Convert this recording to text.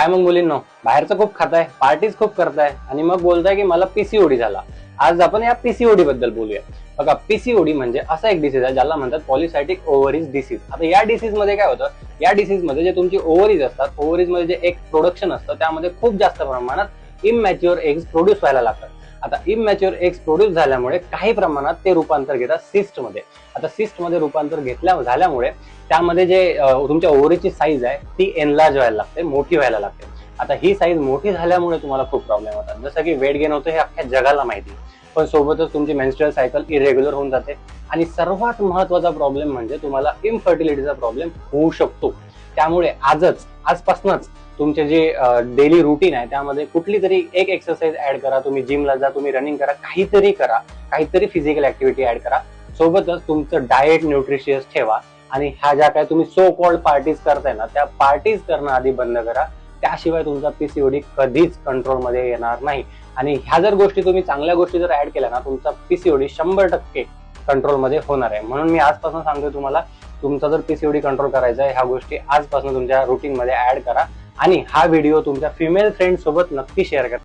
काय मग मुलींनो, बाहेरचं खूप खाताय, पार्टीज खूप करताय आणि मग बोलताय की मला पीसीओडी झाला. आज आपण या पीसीओडी बद्दल बोलूया. बघा, पीसीओडी म्हणजे असा एक डिसीज आहे ज्याला म्हणतात पॉलिसायटिक ओव्हरीज डिसीज. आता या डिसीज मध्ये काय होतं, या डिसीज मध्ये जे तुमची ओव्हरीज असतात, ओव्हरीज मध्ये जे एक प्रोडक्शन असतं त्यामध्ये खूप जास्त प्रमाणात इमॅच्युअर एग्स प्रोड्यूस व्हायला लागतात. आता इमॅच्युअर एग्स प्रोड्यूस झाल्यामुळे काही प्रमाणात ते रूपांतर घेतात सिस्ट मध्ये. आता सिस्ट मध्ये रूपांतर झाल्यामुळे त्यामध्ये जे तुमच्या ओव्हरीची साईज आहे ती एनलार्ज व्हायला लागते, मोठी व्हायला लागते. आता ही साईज मोठी झाल्यामुळे तुम्हाला खूप प्रॉब्लेम होतात, जसं की वेट गेन होतं हे अख्ख्या जगाला माहिती, पण सोबतच तुमची मेन्स्ट्रुअल सायकल इरेग्युलर होऊन जाते आणि सर्वात महत्वाचा प्रॉब्लेम म्हणजे तुम्हाला इनफर्टिलिटीचा प्रॉब्लेम होऊ शकतो. त्यामुळे आजपासूनच तुमचे जे डेली रुटीन आहे त्यामध्ये कुठली तरी एक एक्सरसाइज ऍड करा. तुम्ही जिमला जा, तुम्ही रनिंग करा, काहीतरी फिजिकल ऍक्टिव्हिटी ऍड करा. सोबतच तुमचं डाएट न्यूट्रिशियस ठेवा आणि ह्या ज्या काय तुम्ही सो कॉल्ड पार्टीज करताय ना, त्या पार्टीज करणं आधी बंद करा. त्याशिवाय तुमचा पीसीओडी कधीच कंट्रोलमध्ये येणार नाही. आणि ह्या जर गोष्टी तुम्ही चांगल्या गोष्टी जर ऍड केल्या ना, तुमचा पीसीओडी 100% कंट्रोलमध्ये होणार आहे. म्हणून मी आजपासून सांगतोय तुम्हाला, तुमचा जर पीसीओडी कंट्रोल करायचा आहे, ह्या गोष्टी आजपासून तुमच्या रुटीन मध्ये ऍड करा आणि हा व्हिडिओ तुमच्या फिमेल फ्रेंड सोबत नक्की शेअर करा.